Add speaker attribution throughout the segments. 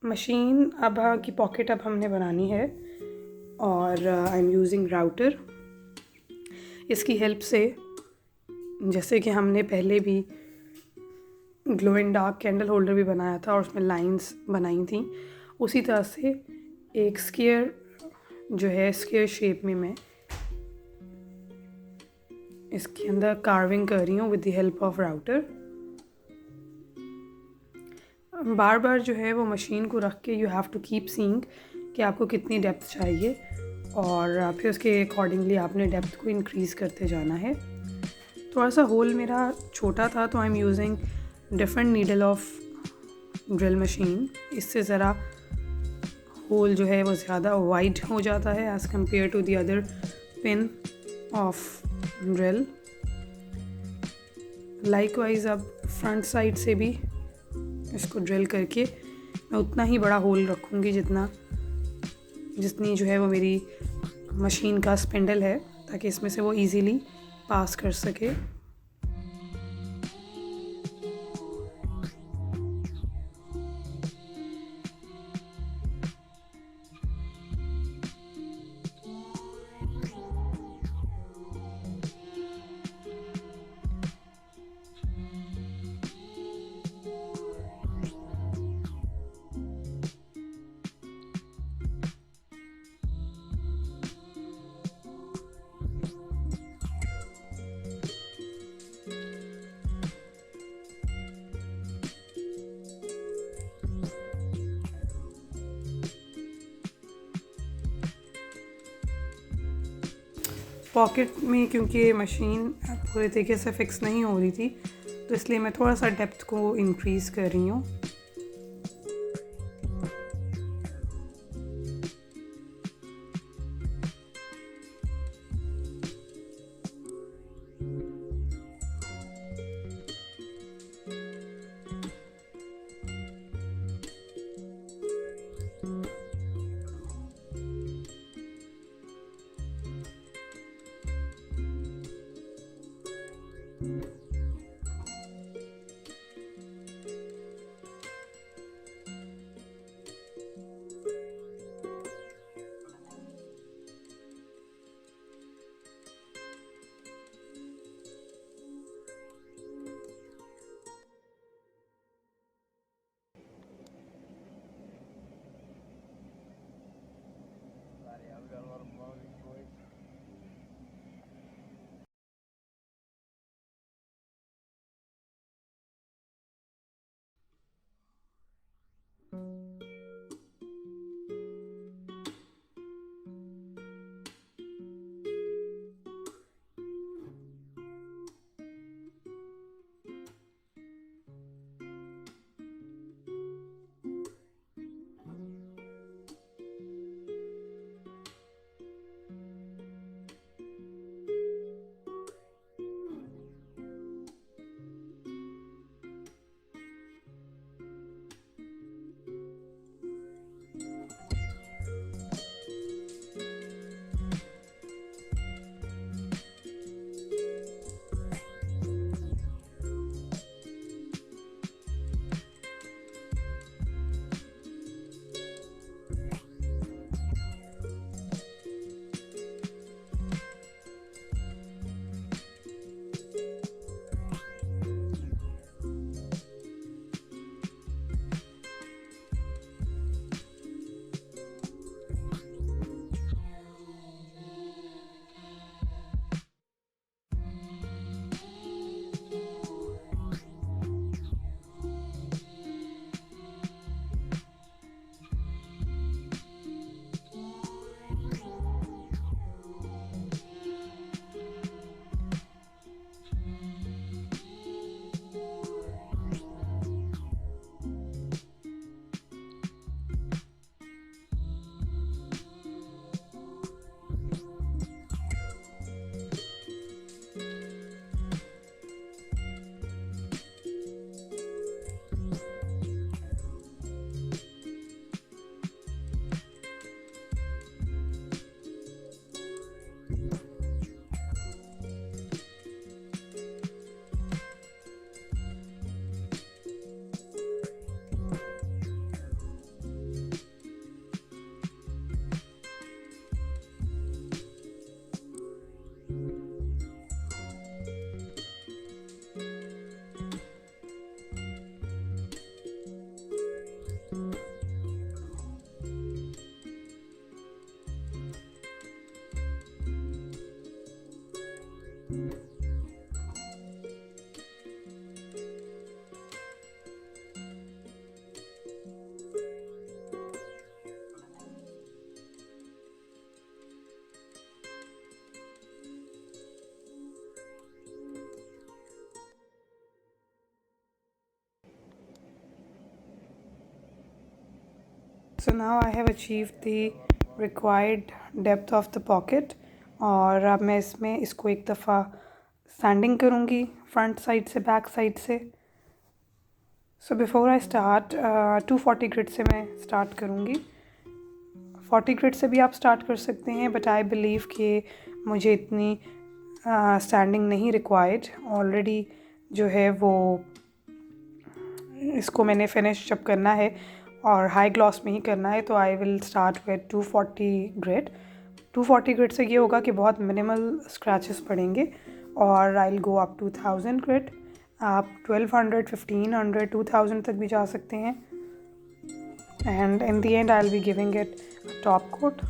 Speaker 1: Machine अब की pocket अब हमने बनानी है और आई एम यूजिंग राउटर। इसकी हेल्प से, जैसे कि हमने पहले भी glow and dark candle holder भी बनाया था और उसमें लाइंस बनाई थी, उसी तरह से एक स्क्वायर जो है, स्क्वायर शेप में मैं इसके अंदर कार्विंग कर रही हूँ with the help of router. बार बार जो है वो मशीन को रख के you have to keep seeing कि आपको कितनी डेप्थ चाहिए और फिर उसके अकॉर्डिंगली आपने डेप्थ को इंक्रीज़ करते जाना है। थोड़ा सा होल मेरा छोटा था तो आई am using different needle of drill machine. इससे ज़रा होल जो है वो ज़्यादा वाइड हो जाता है as compare to the other pin of drill. Likewise अब फ्रंट साइड से भी इसको ड्रिल करके मैं उतना ही बड़ा होल रखूँगी जितनी जो है वो मेरी मशीन का स्पिंडल है, ताकि इसमें से वो इजीली पास कर सके। पॉकेट में क्योंकि मशीन पूरे तरीके से फिक्स नहीं हो रही थी, तो इसलिए मैं थोड़ा सा डेप्थ को इंक्रीज़ कर रही हूँ। So now I have achieved the required depth of the pocket और अब मैं इसमें इसको एक दफ़ा सैंडिंग करूँगी फ्रंट साइड से बैक साइड से. सो बिफ़ोर आई स्टार्ट 240 ग्रिड से मैं स्टार्ट करूँगी. 40 ग्रिड से भी आप स्टार्ट कर सकते हैं, बट आई बिलीव कि मुझे इतनी स्टैंडिंग नहीं रिक्वायर्ड. ऑलरेडी जो है वो इसको मैंने फिनिश जब करना है और हाई ग्लॉस में ही करना है, तो I will start with 240 grid. 240 grid से ये होगा कि बहुत मिनिमल स्क्रैचेस पड़ेंगे और I will go up to 1000 grid. आप 1200, 1500, 2000 तक भी जा सकते हैं. And in the end I will be giving it top coat.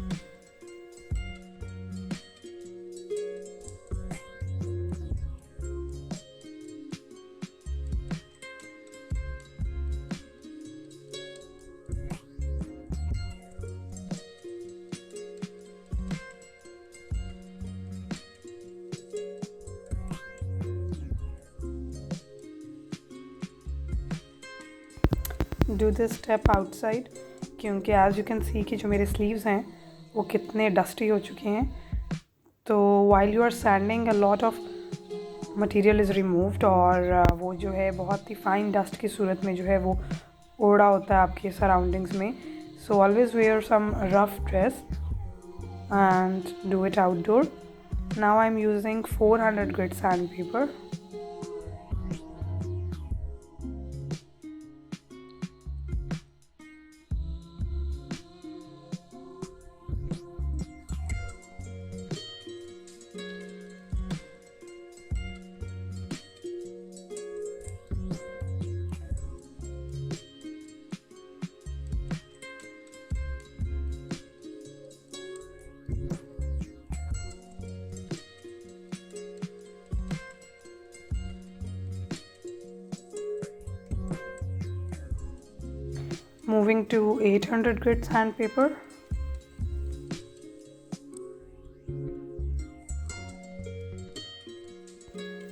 Speaker 1: Do this step outside, क्योंकि एज यू कैन सी कि जो मेरे स्लीव्स हैं वो कितने डस्टी हो चुके हैं. तो while you are sanding a lot of material is removed और वो जो है बहुत ही फाइन डस्ट की सूरत में जो है वो उड़ा होता है आपके सराउंडिंग्स में. So always wear some rough dress and do it outdoor. Now I am using 400 grid sand paper. Moving to 800 grit sandpaper.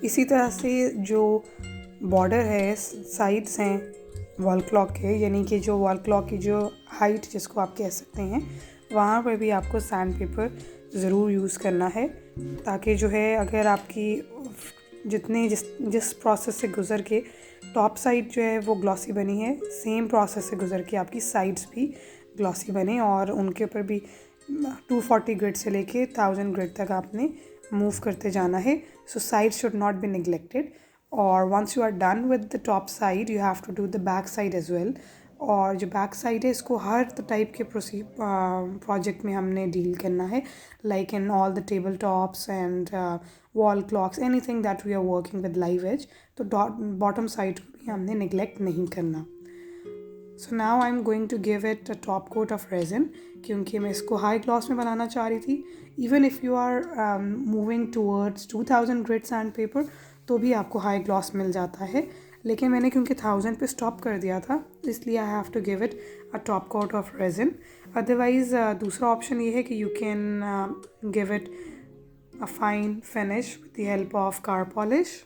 Speaker 1: इसी तरह से जो बॉर्डर है, साइड्स हैं वॉल क्लॉक के, यानी कि जो वॉल क्लॉक की जो हाइट जिसको आप कह सकते हैं, वहाँ पर भी आपको सैंड पेपर ज़रूर यूज़ करना है, ताकि जो है अगर आपकी जिस प्रोसेस से गुज़र के टॉप साइड जो है वो ग्लॉसी बनी है, सेम प्रोसेस से गुज़र के आपकी साइड्स भी ग्लॉसी बने और उनके ऊपर भी 240 ग्रिड से लेके 1000 ग्रिड तक आपने मूव करते जाना है. So side should not be neglected. और once you are done with the top side, you have to do the back side as well. और जो बैक साइड है इसको हर टाइप के प्रोजेक्ट में हमने डील करना है, like in all the table tops and wall clocks, anything that we are working with live edge. तो बॉटम साइड को भी हमने निगलेक्ट नहीं करना. So now I am going to give it a top coat of resin, क्योंकि मैं इसको high gloss में बनाना चाह रही थी. Even if you are moving towards 2000 grid sand paper तो भी आपको हाई ग्लॉस मिल जाता है, लेकिन मैंने क्योंकि 1000 पे स्टॉप कर दिया था, इसलिए I have to give it a top coat of resin. Otherwise दूसरा ऑप्शन ये है कि you can give it a fine finish with the help of car polish.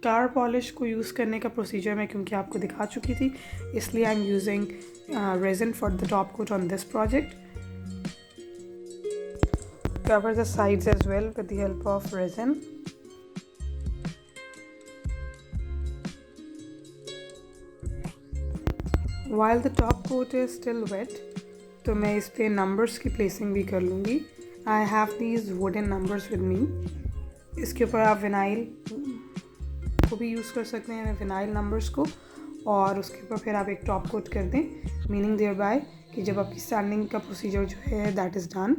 Speaker 1: Car polish को यूज़ करने का प्रोसीजर मैं क्योंकि आपको दिखा चुकी थी, इसलिए I am using resin for the top coat on this project. Cover the sides as well with the help of resin. While the top coat is still wet, तो मैं इस पे नंबर्स की प्लेसिंग भी कर लूँगी. I have these wooden numbers with me. इसके ऊपर आप विनाइल को भी यूज़ कर सकते हैं, विनाइल नंबर्स को, और उसके ऊपर फिर आप एक टॉप कोट कर दें, मीनिंग देयर बाय कि जब आपकी सैंडिंग का प्रोसीजर जो है दैट इज़ डन,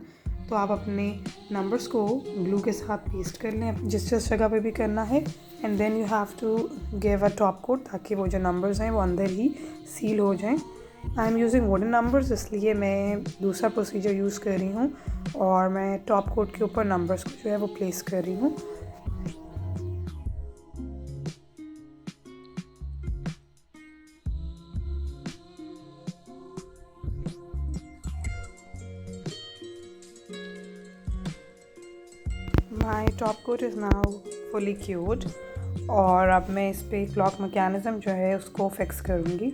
Speaker 1: तो आप अपने नंबर्स को ग्लू के साथ पेस्ट कर लें जिस जगह पे भी करना है, and then you have to give a top coat, ताकि वो जो नंबर्स हैं वो अंदर ही सील हो जाएं. आई एम यूजिंग वुडन नंबर्स, इसलिए मैं दूसरा प्रोसीजर यूज़ कर रही हूँ और मैं टॉप कोट के ऊपर नंबर्स को जो है वो प्लेस कर रही हूँ. My top coat is now fully cured और अब मैं इस पर क्लॉक मैकेनिज़्म जो है उसको फिक्स करूँगी.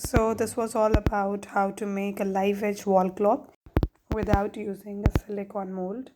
Speaker 1: So this was all about how to make a live edge wall clock without using a silicone mold.